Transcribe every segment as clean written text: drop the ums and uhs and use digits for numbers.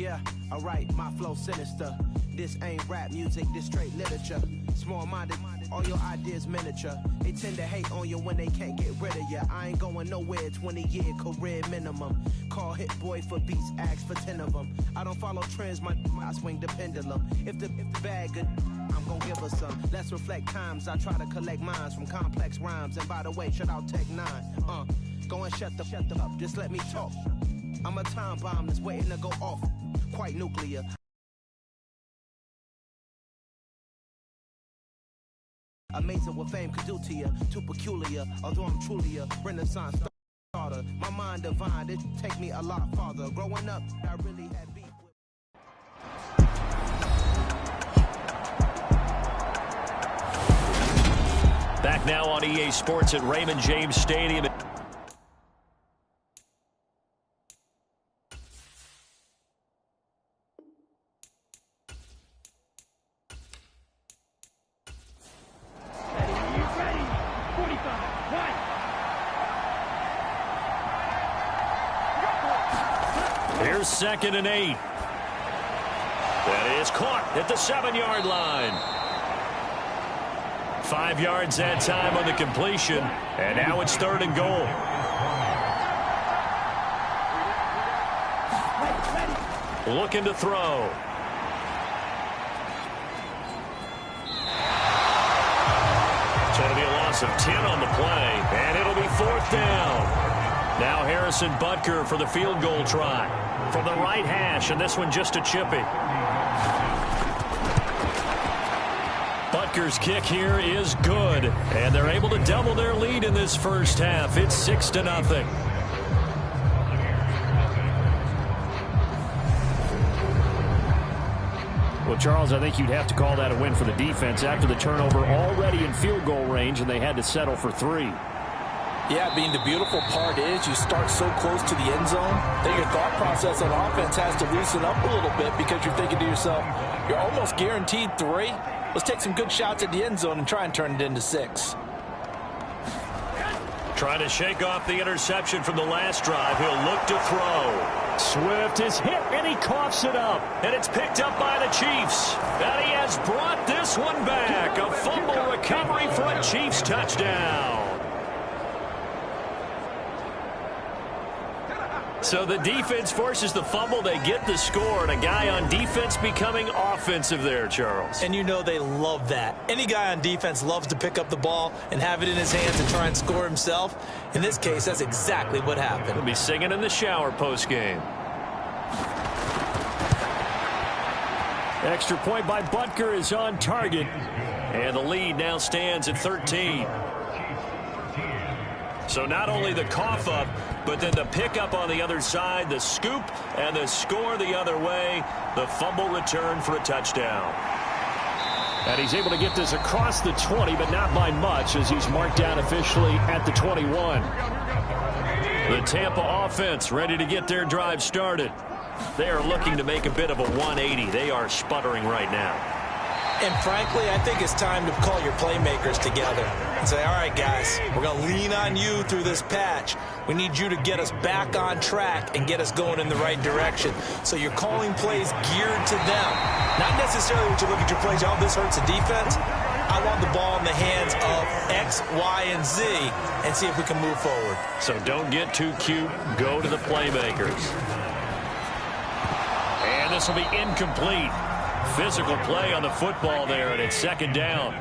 Yeah, alright, my flow sinister. This ain't rap music, this straight literature. Small-minded, all your ideas miniature. They tend to hate on you when they can't get rid of you. I ain't going nowhere, 20-year career minimum. Call Hit Boy for beats, ask for 10 of them. I don't follow trends, I swing the pendulum. If the bag good, I'm gonna give her some. Let's reflect times, I try to collect minds from complex rhymes. And by the way, shout out Tech 9. Go and shut the up, just let me talk. I'm a time bomb that's waiting to go off. Quite nuclear. Amazing what fame could do to you. Too peculiar, although I'm truly a Renaissance starter. My mind divine, it take me a lot farther. Growing up, I really had beef with... Back now on EA Sports at Raymond James Stadium. Here's 2nd and 8. That is caught at the 7-yard line. 5 yards that time on the completion. And now it's 3rd and goal. Looking to throw. So it'll be a loss of 10 on the play. And it'll be 4th down. Now Harrison Butker for the field goal try. From the right hash, and this one just a chippy. Butker's kick here is good, and they're able to double their lead in this first half. It's 6-0. Well, Charles, I think you'd have to call that a win for the defense after the turnover already in field goal range, and they had to settle for 3. Yeah, being the beautiful part is you start so close to the end zone that your thought process on offense has to loosen up a little bit because you're thinking to yourself, you're almost guaranteed 3. Let's take some good shots at the end zone and try and turn it into 6. Trying to shake off the interception from the last drive. He'll look to throw. Swift is hit, and he coughs it up. And it's picked up by the Chiefs. And he has brought this one back. A fumble recovery for a Chiefs touchdown. So the defense forces the fumble. They get the score, and a guy on defense becoming offensive there, Charles. And you know they love that. Any guy on defense loves to pick up the ball and have it in his hands and try and score himself. In this case, that's exactly what happened. He'll be singing in the shower post-game. Extra point by Butker is on target. And the lead now stands at 13. So not only the cough up, but then the pickup on the other side, the scoop, and the score the other way. The fumble return for a touchdown. And he's able to get this across the 20, but not by much, as he's marked down officially at the 21. The Tampa offense ready to get their drive started. They are looking to make a bit of a 180. They are sputtering right now. And frankly, I think it's time to call your playmakers together and say, all right, guys, we're going to lean on you through this patch. We need you to get us back on track and get us going in the right direction. So you're calling plays geared to them. Not necessarily when you look at your plays, oh, this hurts the defense. I want the ball in the hands of X, Y, and Z and see if we can move forward. So don't get too cute. Go to the playmakers. And this will be incomplete. Physical play on the football there, and it's 2nd down.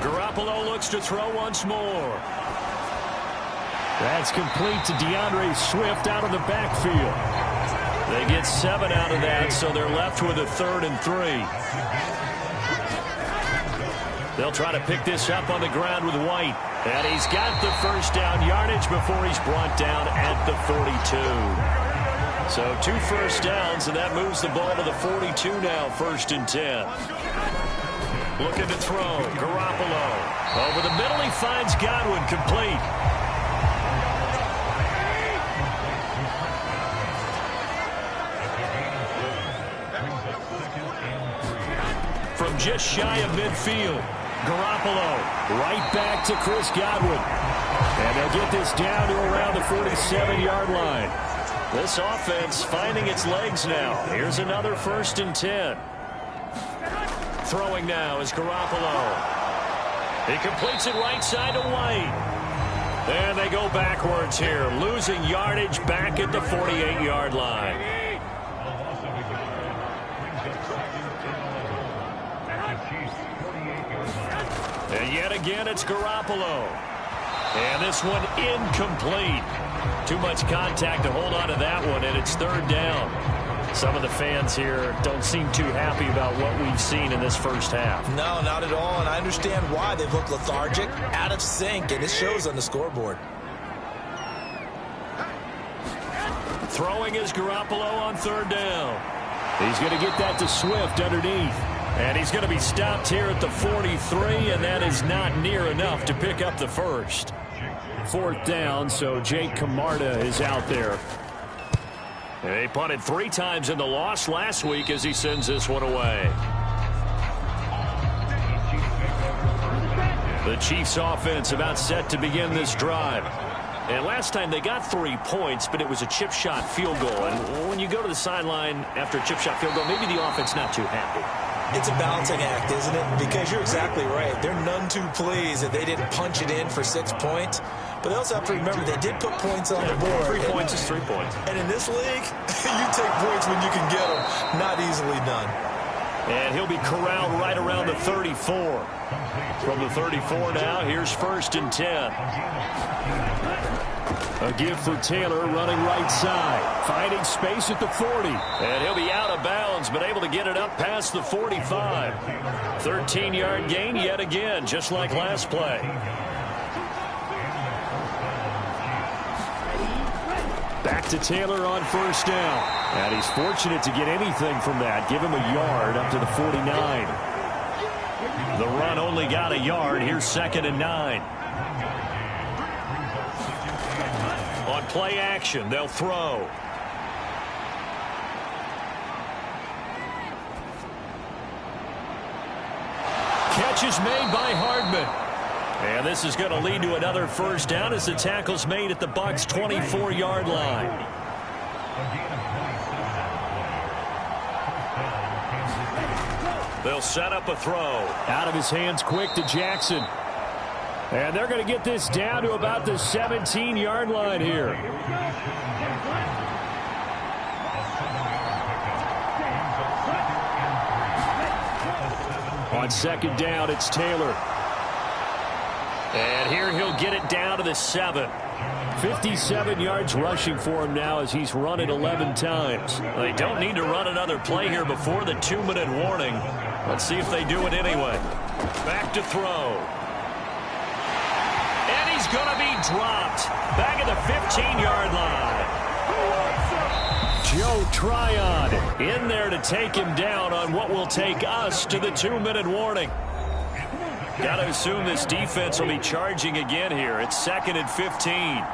Garoppolo looks to throw once more. That's complete to DeAndre Swift out of the backfield. They get 7 out of that, so they're left with a 3rd and 3. They'll try to pick this up on the ground with White. And he's got the first down yardage before he's brought down at the 42. So 2 first downs, and that moves the ball to the 42 now, 1st and 10. Looking to throw. Garoppolo. Over the middle, he finds Godwin, complete. From just shy of midfield. Garoppolo right back to Chris Godwin. And they'll get this down to around the 47-yard line. This offense finding its legs now. Here's another 1st and 10. Throwing now is Garoppolo. He completes it right side to White. And they go backwards here, losing yardage back at the 48-yard line. And yet again, it's Garoppolo. And this one incomplete. Too much contact to hold on to that one, and it's 3rd down. Some of the fans here don't seem too happy about what we've seen in this first half. No, not at all, and I understand why. They've looked lethargic, out of sync, and it shows on the scoreboard. Throwing is Garoppolo on 3rd down. He's going to get that to Swift underneath. And he's going to be stopped here at the 43, and that is not near enough to pick up the first. 4th down, so Jake Camarda is out there. They punted 3 times in the loss last week as he sends this one away. The Chiefs offense about set to begin this drive. And last time they got 3 points, but it was a chip shot field goal. And when you go to the sideline after a chip shot field goal, maybe the offense not too happy. It's a balancing act, isn't it? Because you're exactly right. They're none too pleased that they didn't punch it in for 6 points. But they also have to remember they did put points on the board. 3 points is 3 points. And in this league, you take points when you can get them. Not easily done. And he'll be corralled right around the 34. From the 34 now, here's 1st and 10. A give for Taylor running right side. Finding space at the 40. And he'll be out of bounds, but able to get it up past the 45. 13-yard gain yet again, just like last play. Back to Taylor on 1st down. And he's fortunate to get anything from that. Give him a yard up to the 49. The run only got a yard. Here's 2nd and 9. On play action, they'll throw. Catch is made by Hardman. And this is going to lead to another 1st down as the tackle's made at the Bucs' 24-yard line. They'll set up a throw. Out of his hands quick to Jackson. And they're going to get this down to about the 17-yard line here. On 2nd down, it's Taylor. And here he'll get it down to the 7. 57 yards rushing for him now as he's run it 11 times. They don't need to run another play here before the 2-minute warning. Let's see if they do it anyway. Back to throw. And he's going to be dropped. Back at the 15-yard line. Joe Tryon in there to take him down on what will take us to the 2-minute warning. Got to assume this defense will be charging again here. It's 2nd and 15.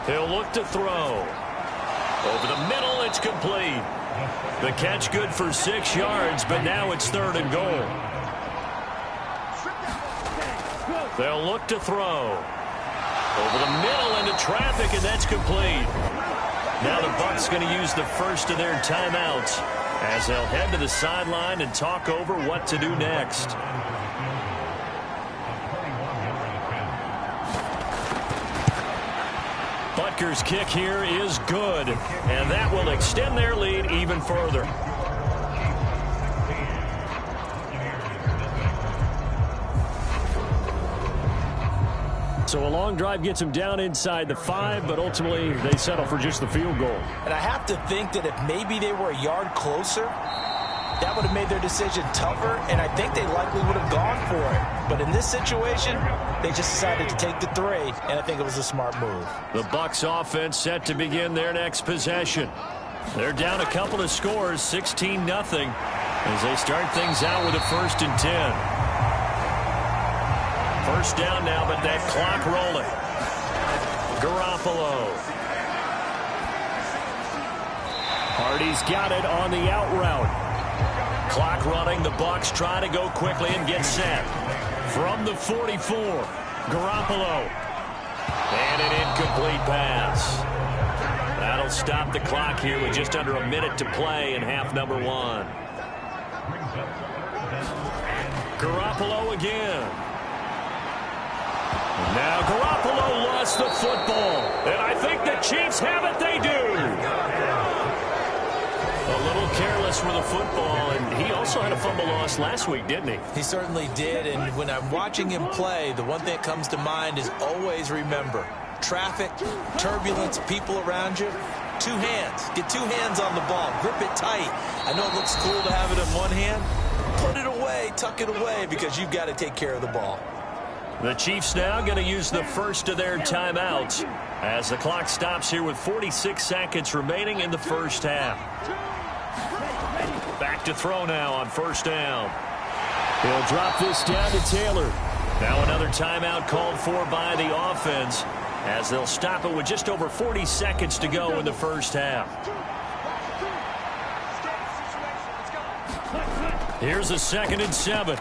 He'll look to throw. Over the middle, it's complete. The catch good for 6 yards, but now it's 3rd and goal. They'll look to throw. Over the middle into traffic, and that's complete. Now the Bucs going to use the first of their timeouts as they'll head to the sideline and talk over what to do next. Butker's kick here is good, and that will extend their lead even further. So a long drive gets them down inside the 5, but ultimately they settle for just the field goal. And I have to think that if maybe they were a yard closer, that would have made their decision tougher, and I think they likely would have gone for it. But in this situation, they just decided to take the 3, and I think it was a smart move. The Bucs offense set to begin their next possession. They're down a couple of scores, 16-0, as they start things out with a 1st and 10. 1st down now, but that clock rolling. Garoppolo. Hardy's got it on the out route. clock running. The Bucs try to go quickly and get set. From the 44, Garoppolo. And an incomplete pass. That'll stop the clock here with just under a minute to play in half number 1. Garoppolo again. Now Garoppolo lost the football. And I think the Chiefs have it. They do. A little careless with the football, and he also had a fumble loss last week, didn't he? He certainly did, and when I'm watching him play, the one thing that comes to mind is always remember, traffic, turbulence, people around you, 2 hands. Get 2 hands on the ball. Grip it tight. I know it looks cool to have it in one hand. Put it away, tuck it away, because you've got to take care of the ball. The Chiefs now going to use the first of their timeouts as the clock stops here with 46 seconds remaining in the first half. Back to throw now on first down. He'll drop this down to Taylor. Now another timeout called for by the offense as they'll stop it with just over 40 seconds to go in the first half. Here's a 2nd and 7.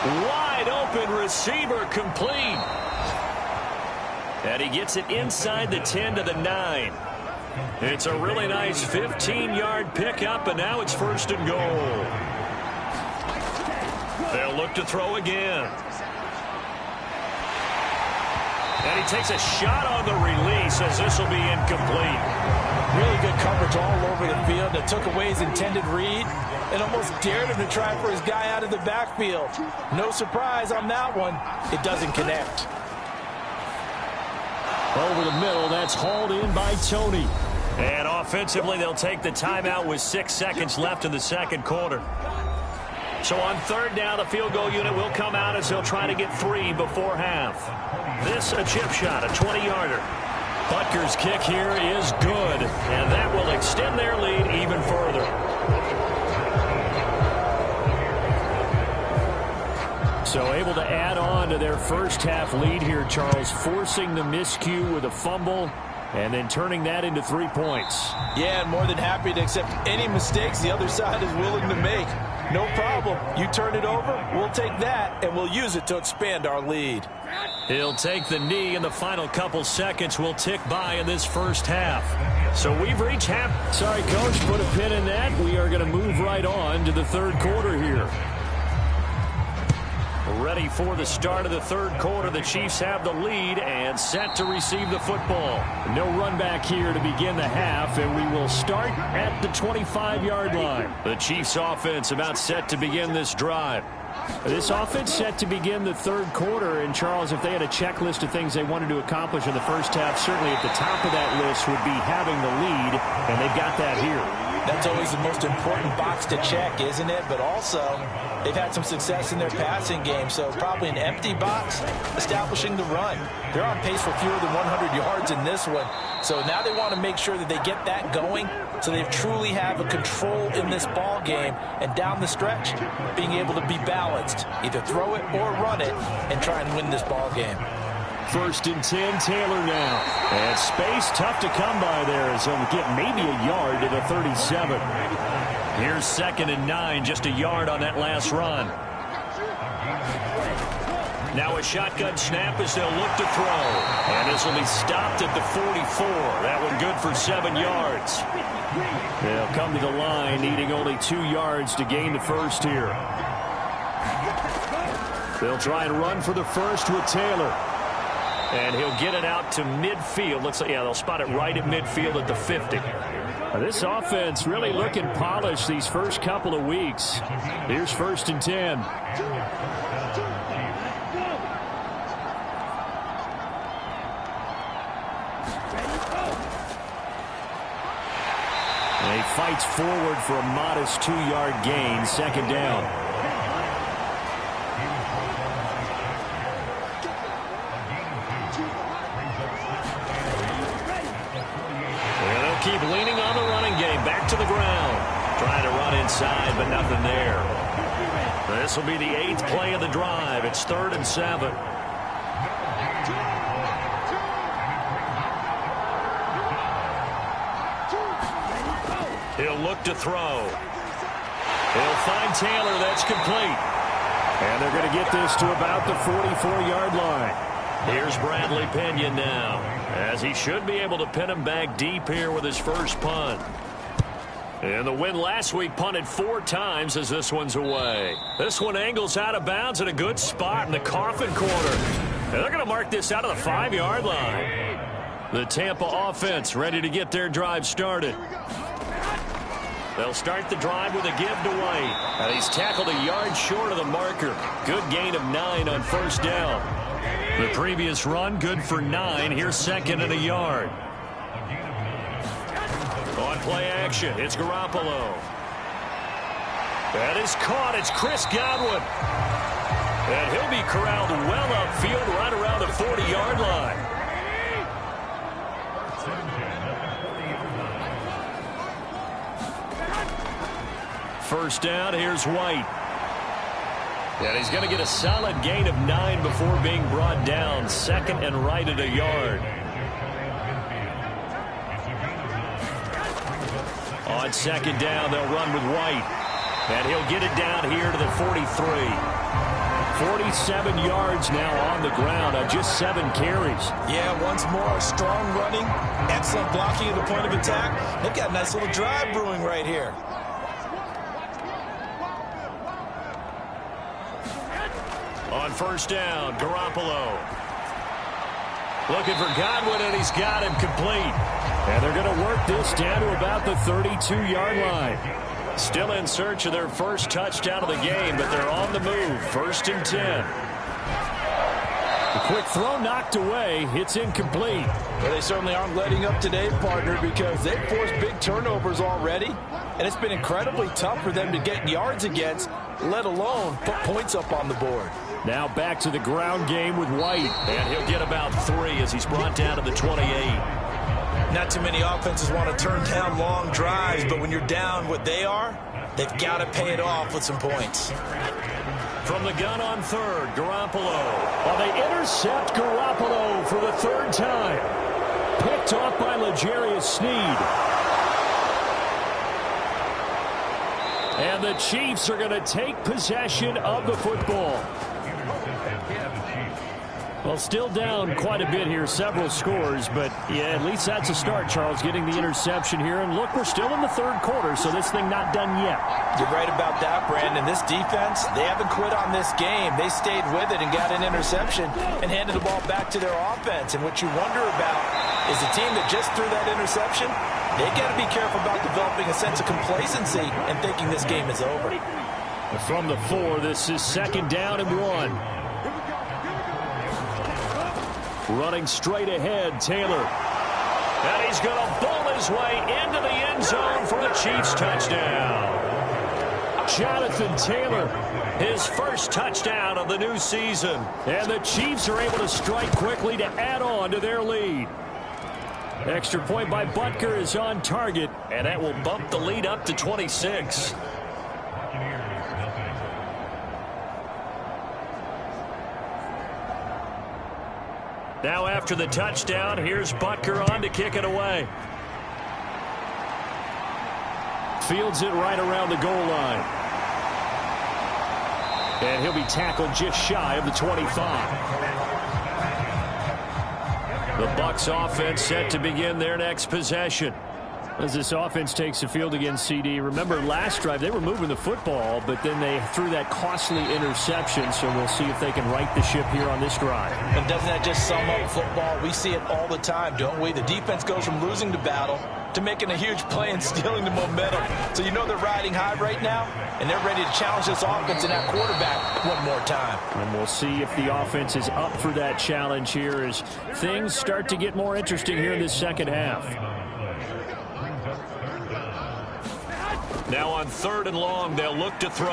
Wide open receiver complete. And he gets it inside the 10 to the 9. It's a really nice 15-yard pickup, and now it's 1st and goal. They'll look to throw again. And he takes a shot on the release as this will be incomplete. Really good coverage all over the field that took away his intended read and almost dared him to try for his guy out of the backfield. No surprise on that one. It doesn't connect. Over the middle, that's hauled in by Tony. And offensively, they'll take the timeout with 6 seconds left in the second quarter. So on 3rd down, the field goal unit will come out as they'll try to get 3 before half. This, a chip shot, a 20-yarder. Butker's kick here is good, and that will extend their lead even further. So able to add on to their first half lead here, Charles, forcing the miscue with a fumble and then turning that into 3 points. Yeah, and more than happy to accept any mistakes the other side is willing to make. No problem. You turn it over, we'll take that, and we'll use it to expand our lead. He'll take the knee, and the final couple seconds will tick by in this first half. So we've reached half. Sorry, Coach, put a pin in that. We are going to move right on to the 3rd quarter here. Ready for the start of the 3rd quarter. The Chiefs have the lead and set to receive the football. No run back here to begin the half, and we will start at the 25-yard line. The Chiefs offense about set to begin this drive. This offense set to begin the 3rd quarter, and Charles, if they had a checklist of things they wanted to accomplish in the first half, certainly at the top of that list would be having the lead, and they've got that here. That's always the most important box to check, isn't it? But also, they've had some success in their passing game, so probably an empty box, establishing the run. They're on pace for fewer than 100 yards in this one, so now they want to make sure that they get that going so they truly have a control in this ball game, and down the stretch, being able to be balanced, either throw it or run it, and try and win this ball game. 1st and 10, Taylor now. And space tough to come by there as he'll get maybe a yard to the 37. Here's 2nd and 9, just a yard on that last run. Now a shotgun snap as they'll look to throw. And this will be stopped at the 44. That one good for 7 yards. They'll come to the line needing only 2 yards to gain the first here. They'll try and run for the first with Taylor. And he'll get it out to midfield. Looks like, yeah, they'll spot it right at midfield at the 50. This offense really looking polished these first couple of weeks. Here's 1st and 10. And he fights forward for a modest 2-yard gain, 2nd down. Keep leaning on the running game. Back to the ground. Trying to run inside, but nothing there. This will be the 8th play of the drive. It's 3rd and 7. He'll look to throw. He'll find Taylor. That's complete. And they're going to get this to about the 44-yard line. Here's Bradley Pinion now, as he should be able to pin him back deep here with his first punt. And the win last week punted 4 times as this one's away. This one angles out of bounds at a good spot in the coffin corner. And they're going to mark this out of the 5-yard line. The Tampa offense ready to get their drive started. They'll start the drive with a give to White. And he's tackled a yard short of the marker. Good gain of 9 on first down. The previous run good for 9. Here's second and a yard. On play action, it's Garoppolo. That is caught. It's Chris Godwin. And he'll be corralled well upfield right around the 40-yard line. First down, here's White. And he's going to get a solid gain of 9 before being brought down. Second and right at a yard. On second down, they'll run with White. And he'll get it down here to the 43. 47 yards now on the ground on just 7 carries. Yeah, once more, strong running, excellent blocking at the point of attack. They've got a nice little drive brewing right here. On first down, Garoppolo. Looking for Godwin, and he's got him complete. And they're going to work this down to about the 32-yard line. Still in search of their first touchdown of the game, but they're on the move. First and 10. A quick throw knocked away. It's incomplete. Well, they certainly aren't letting up today, partner, because they've forced big turnovers already. And it's been incredibly tough for them to get yards against, let alone put points up on the board. Now back to the ground game with White. And he'll get about 3 as he's brought down to the 28. Not too many offenses want to turn down long drives, but when you're down what they are, they've got to pay it off with some points. From the gun on third, Garoppolo. Well, they intercept Garoppolo for the 3rd time. Picked off by L'Jarius Sneed. And the Chiefs are going to take possession of the football. Well, still down quite a bit here, several scores, but yeah, at least that's a start, Charles, getting the interception here. And look, we're still in the 3rd quarter, so this thing not done yet. You're right about that, Brandon. This defense, they haven't quit on this game. They stayed with it and got an interception and handed the ball back to their offense. And what you wonder about is the team that just threw that interception, they got to be careful about developing a sense of complacency and thinking this game is over. From the 4, this is second down and 1. Running straight ahead, Taylor. And he's going to bowl his way into the end zone for a Chiefs touchdown. Jonathan Taylor, his first touchdown of the new season. And the Chiefs are able to strike quickly to add on to their lead. Extra point by Butker is on target, and that will bump the lead up to 26. Now after the touchdown, here's Butker on to kick it away. Fields it right around the goal line. And he'll be tackled just shy of the 25. The Bucs offense set to begin their next possession. As this offense takes the field against CD, remember last drive they were moving the football, but then they threw that costly interception, so we'll see if they can right the ship here on this drive. And doesn't that just sum up football? We see it all the time, don't we? The defense goes from losing the battle to making a huge play and stealing the momentum. So you know they're riding high right now, and they're ready to challenge this offense and that quarterback one more time. And we'll see if the offense is up for that challenge here as things start to get more interesting here in this second half. Now on 3rd and long, they'll look to throw.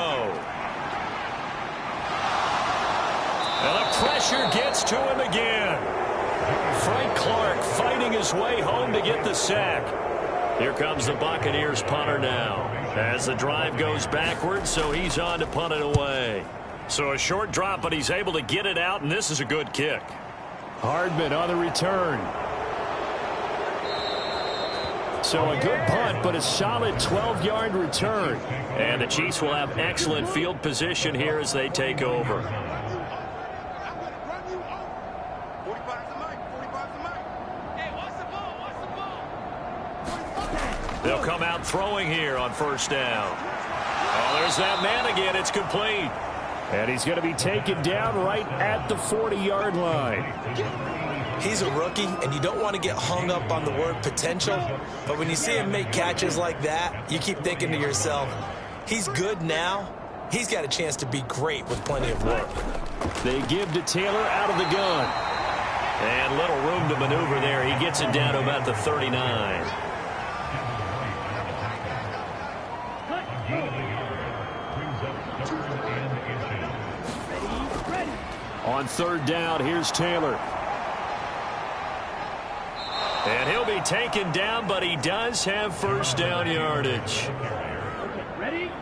And the pressure gets to him again. Frank Clark fighting his way home to get the sack. Here comes the Buccaneers punter now. As the drive goes backwards, so he's on to punt it away. So a short drop, but he's able to get it out, and this is a good kick. Hardman on the return. So a good punt, but a solid 12-yard return. And the Chiefs will have excellent field position here as they take over. They'll come out throwing here on first down. Oh, there's that man again. It's complete. And he's going to be taken down right at the 40-yard line. He's a rookie, and you don't want to get hung up on the word potential. But when you see him make catches like that, you keep thinking to yourself, he's good now. He's got a chance to be great with plenty of work. They give to Taylor out of the gun. And little room to maneuver there. He gets it down to about the 39. On third down, here's Taylor. And he'll be taken down, but he does have first down yardage.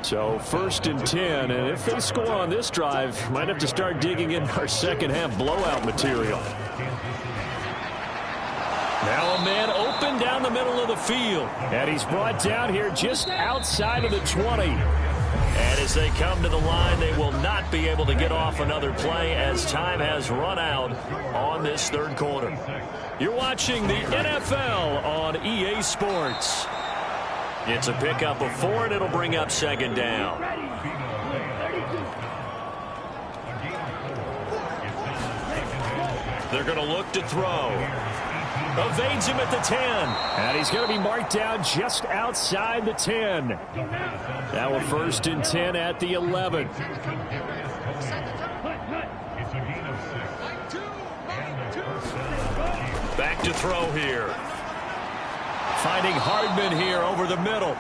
So first and 10, and if they score on this drive, might have to start digging in our second half blowout material. Now a man open down the middle of the field. And he's brought down here just outside of the 20. And as they come to the line, they will not be able to get off another play as time has run out on this third quarter. You're watching the NFL on EA Sports. It's a pickup of 4, and it'll bring up second down. They're going to look to throw. Evades him at the 10. And he's going to be marked down just outside the 10. Now a first and 10 at the 11. Back to throw here. Finding Hardman here over the middle.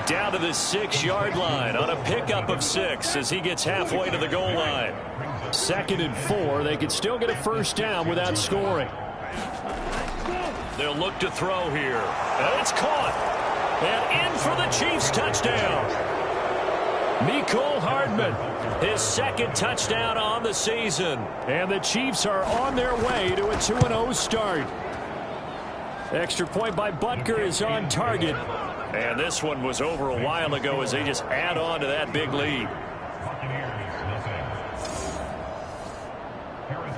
Down to the 6-yard line on a pickup of 6 as he gets halfway to the goal line. Second and 4. They could still get a first down without scoring. They'll look to throw here. And it's caught. And in for the Chiefs touchdown. Mecole Hardman, his second touchdown on the season. And the Chiefs are on their way to a 2-0 start. Extra point by Butker is on target. And this one was over a while ago as they just add on to that big lead.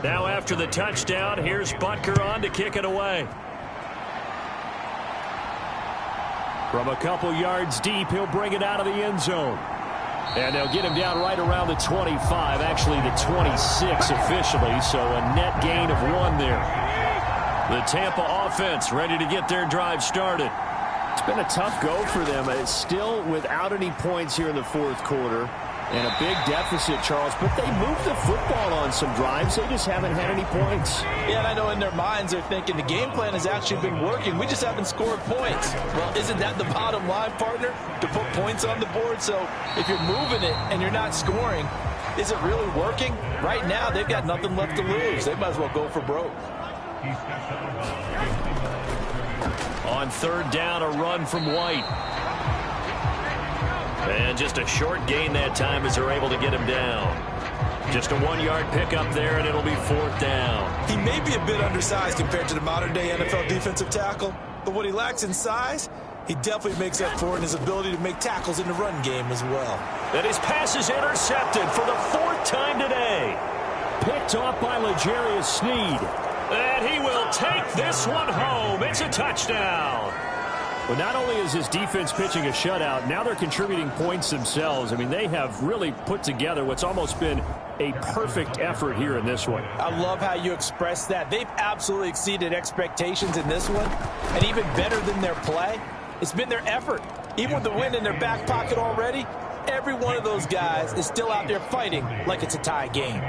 Now after the touchdown, here's Butker on to kick it away. From a couple yards deep, he'll bring it out of the end zone. And they'll get him down right around the 25, actually the 26 officially, so a net gain of 1 there. The Tampa offense ready to get their drive started. It's been a tough go for them. It's still without any points here in the fourth quarter. And a big deficit, Charles, but they moved the football on some drives. They just haven't had any points. Yeah, and I know in their minds they're thinking the game plan has actually been working. We just haven't scored points. Well, isn't that the bottom line, partner? To put points on the board? So if you're moving it and you're not scoring, is it really working? Right now, they've got nothing left to lose. They might as well go for broke. On third down, a run from White. And just a short gain that time as they're able to get him down. Just a 1-yard pickup there, and it'll be fourth down. He may be a bit undersized compared to the modern-day NFL defensive tackle, but what he lacks in size, he definitely makes up for in his ability to make tackles in the run game as well. And his pass is intercepted for the 4th time today. Picked off by L'Jarius Sneed. And he will take this one home. It's a touchdown. Well, not only is his defense pitching a shutout, now they're contributing points themselves. I mean, they have really put together what's almost been a perfect effort here in this one. I love how you express that. They've absolutely exceeded expectations in this one, and even better than their play, it's been their effort. Even with the win in their back pocket already, every one of those guys is still out there fighting like it's a tie game.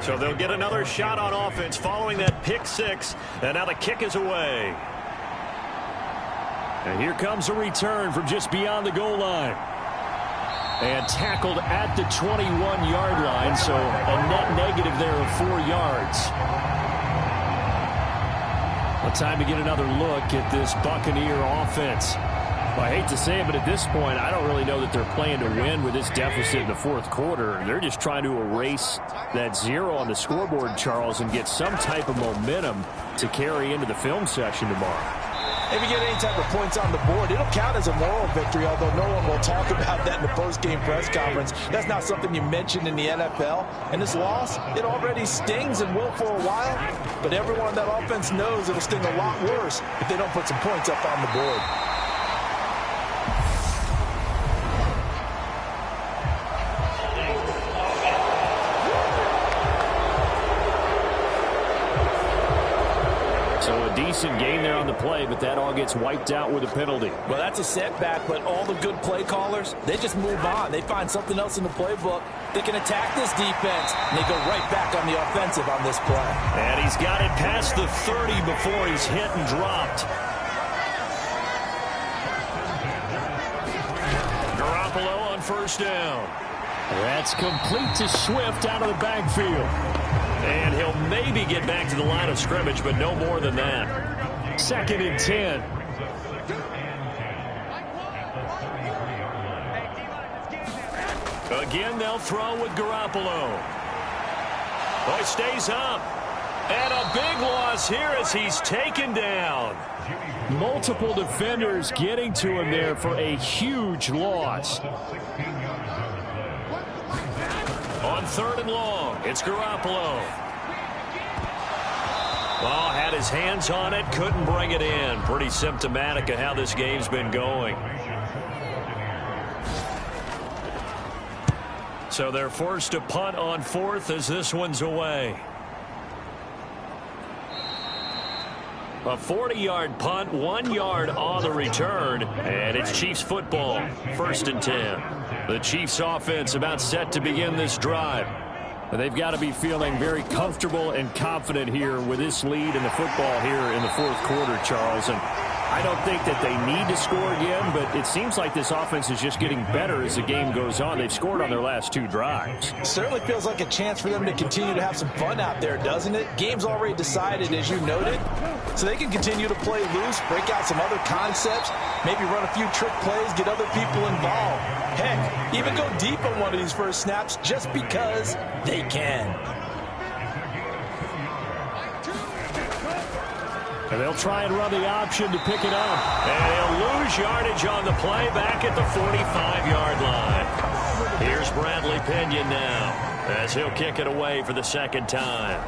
So they'll get another shot on offense following that pick 6. And now the kick is away. And here comes a return from just beyond the goal line. And tackled at the 21-yard line, so a net negative there of 4 yards. Well, time to get another look at this Buccaneer offense. Well, I hate to say it, but at this point, I don't really know that they're playing to win with this deficit in the fourth quarter. They're just trying to erase that 0 on the scoreboard, Charles, and get some type of momentum to carry into the film session tomorrow. If you get any type of points on the board, it'll count as a moral victory, although no one will talk about that in the post-game press conference. That's not something you mentioned in the NFL. And this loss, it already stings and will for a while, but everyone on that offense knows it'll sting a lot worse if they don't put some points up on the board. So a decent game there on the play, but that all gets wiped out with a penalty. Well, that's a setback, but all the good play callers, they just move on. They find something else in the playbook. They can attack this defense, and they go right back on the offensive on this play. And he's got it past the 30 before he's hit and dropped. Garoppolo on first down. That's complete to Swift out of the backfield. And he'll maybe get back to the line of scrimmage, but no more than that. 2nd and 10. Again, they'll throw with Garoppolo. Oh, he stays up. And a big loss here as he's taken down. Multiple defenders getting to him there for a huge loss. On 3rd and long, it's Garoppolo. Oh, had his hands on it, couldn't bring it in. Pretty symptomatic of how this game's been going. So they're forced to punt on 4th as this one's away. A 40-yard punt, 1 yard on the return, and it's Chiefs football, 1st and 10. The Chiefs offense about set to begin this drive. They've got to be feeling very comfortable and confident here with this lead in the football here in the fourth quarter, Charles. And I don't think that they need to score again, but it seems like this offense is just getting better as the game goes on. They've scored on their last 2 drives. It certainly feels like a chance for them to continue to have some fun out there, doesn't it? Game's already decided, as you noted, so they can continue to play loose, break out some other concepts, maybe run a few trick plays, get other people involved. Heck, even go deep on one of these first snaps just because they can. And they'll try and run the option to pick it up. And he'll lose yardage on the play back at the 45-yard line. Here's Bradley Pinion now as he'll kick it away for the 2nd time.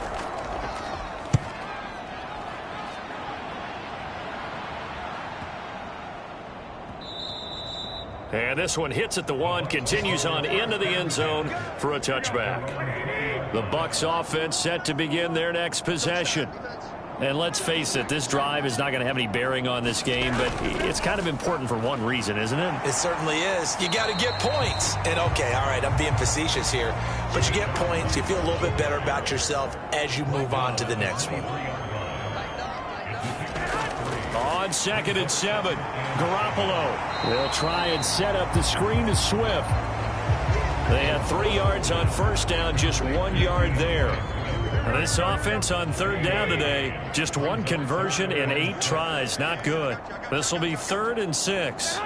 And this one hits at the 1, continues on into the end zone for a touchback. The Bucs offense set to begin their next possession. And let's face it, this drive is not going to have any bearing on this game, but it's kind of important for one reason, isn't it? It certainly is. You got to get points. And, okay, all right, I'm being facetious here, but you get points, you feel a little bit better about yourself as you move on to the next one. On 2nd and 7, Garoppolo. They'll try and set up the screen to Swift. They had 3 yards on first down, just 1 yard there. This offense on 3rd down today, just 1 conversion in 8 tries. Not good. This will be 3rd and 6.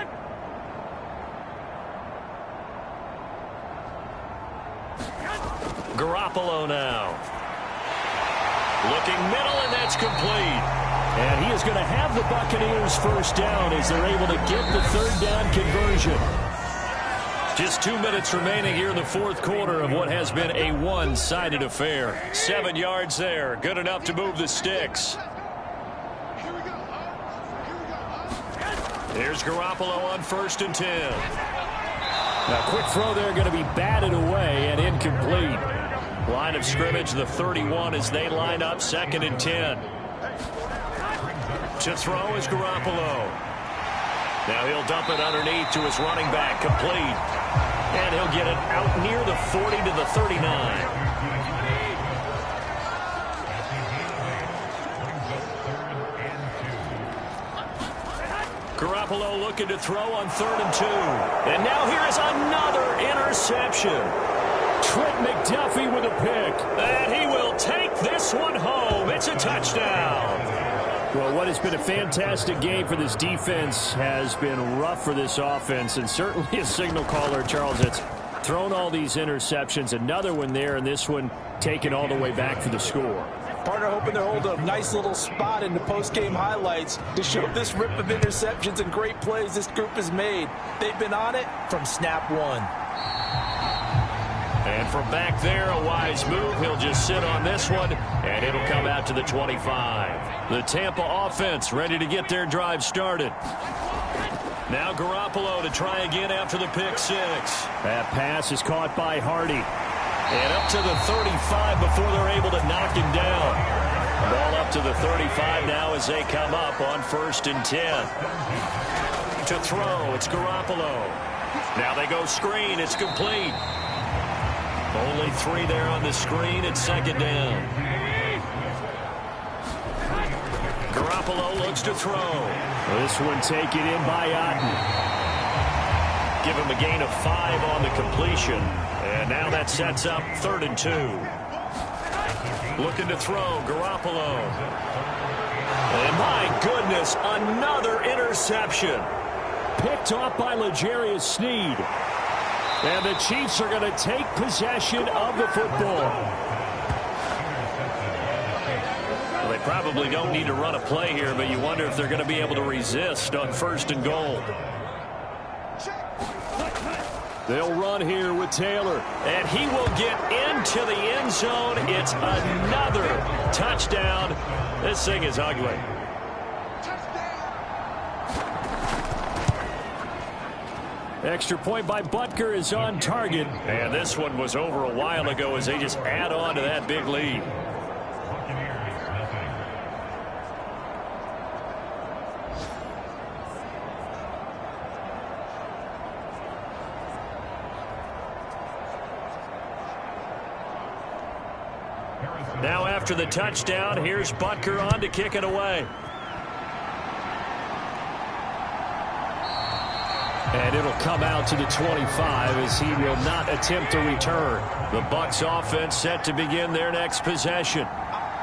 Garoppolo now. Looking middle, and that's complete. And he is going to have the Buccaneers first down as they're able to get the 3rd down conversion. Just 2 minutes remaining here in the fourth quarter of what has been a one-sided affair. 7 yards there, good enough to move the sticks. Here's Garoppolo on 1st and 10. Now, quick throw there, going to be batted away and incomplete. Line of scrimmage, the 31 as they line up, 2nd and 10. To throw is Garoppolo. Now he'll dump it underneath to his running back, complete. And he'll get it out near the 40 to the 39. Garoppolo looking to throw on 3rd and 2. And now here is another interception. Trent McDuffie with a pick. And he will take this one home. It's a touchdown. Well, what has been a fantastic game for this defense has been rough for this offense, and certainly a signal caller, Charles, that's thrown all these interceptions. Another one there, and this one taken all the way back for the score. Partner hoping to hold a nice little spot in the post-game highlights to show this rip of interceptions and great plays this group has made. They've been on it from snap one. And from back there, a wise move. He'll just sit on this one, and it'll come out to the 25. The Tampa offense ready to get their drive started. Now Garoppolo to try again after the pick six. That pass is caught by Hardy. And up to the 35 before they're able to knock him down. Ball up to the 35 now as they come up on 1st and 10. To throw, it's Garoppolo. Now they go screen, it's complete. Only 3 there on the screen. It's 2nd down. Garoppolo looks to throw. This one taken in by Otten. Give him a gain of 5 on the completion. And now that sets up 3rd and 2. Looking to throw, Garoppolo. And my goodness, another interception. Picked off by L'Jarius Sneed. And the Chiefs are going to take possession of the football. Well, they probably don't need to run a play here, but you wonder if they're going to be able to resist on 1st and goal. They'll run here with Taylor, and he will get into the end zone. It's another touchdown. This thing is ugly. Extra point by Butker is on target. And this one was over a while ago as they just add on to that big lead. Now after the touchdown, here's Butker on to kick it away. And it'll come out to the 25 as he will not attempt to return. The Bucs offense set to begin their next possession.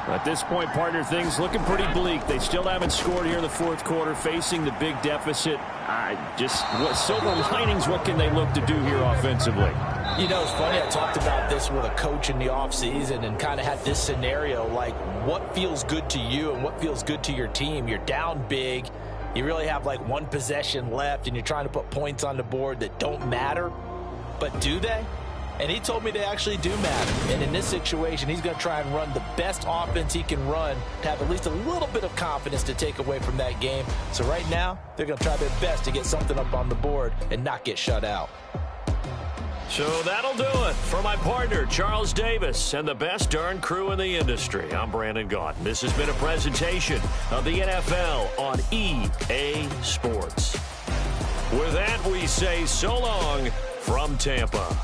At this point, partner, things looking pretty bleak. They still haven't scored here in the 4th quarter, facing the big deficit. What silver linings, what can they look to do here offensively? You know, it's funny, I talked about this with a coach in the offseason and kind of had this scenario, like what feels good to you and what feels good to your team. You're down big. You really have like 1 possession left, and you're trying to put points on the board that don't matter. But do they? And he told me they actually do matter. And in this situation, he's going to try and run the best offense he can run to have at least a little bit of confidence to take away from that game. So right now, they're going to try their best to get something up on the board and not get shut out. So that'll do it for my partner, Charles Davis, and the best darn crew in the industry. I'm Brandon Gaudin. This has been a presentation of the NFL on EA Sports. With that, we say so long from Tampa.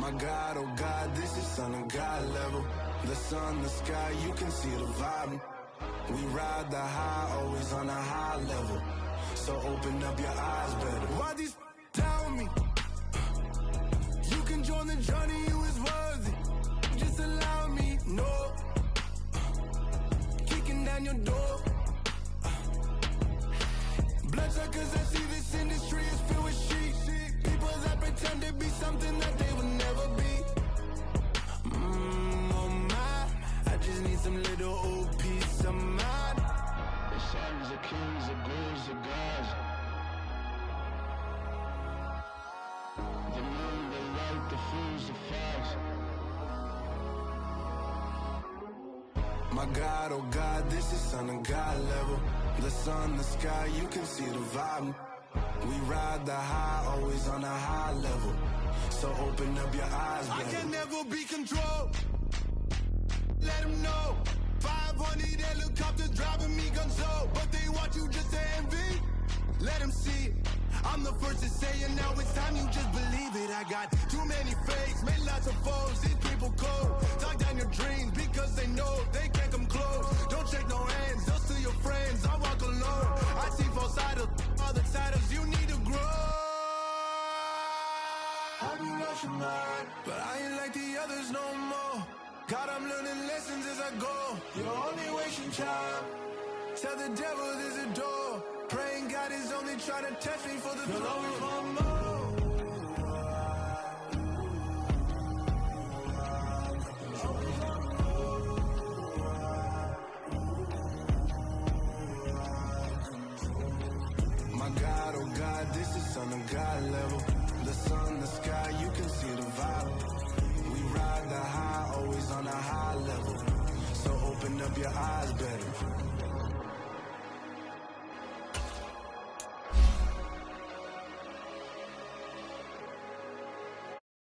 My God, oh God, this is Son of God level. The sun, the sky, you can see the vibe. We ride the high, always on a high level. So open up your eyes better. Why these tell me? You can join the journey, you is worthy. Just allow me, no. Kicking down your door. Bloodsuckers, I see this industry is filled with sheep. People that pretend to be something that they will never be. Oh my, I just need some little old peace of mind. The sons are kings, the ghouls are gods. The moon, the light, the fools, the facts. My God, oh God, this is Son of God level. The sun, the sky, you can see the vibe. We ride the high, always on a high level. So open up your eyes, baby. I can never be controlled. Let them know. 500 helicopters driving me gonzo. But they want you just to envy. Let them see it. I'm the first to say it, now it's time you just believe it. I got too many fakes, made lots of foes. These people cold. Talk down your dreams because they know they can't come close. Don't shake no hands, those to your friends. I walk alone. I see false idols, other titles. You need to grow. Have you lost your mind? But I ain't like the others no more. God, I'm learning lessons as I go. You're only wasting time. Tell the devil there's a door. Praying God is only trying to test me for the throne. You'll always want more. My God, oh God, this is Son of God level. The sun, the sky, you can see the vibe. We ride the high, always on a high level. So open up your eyes, baby.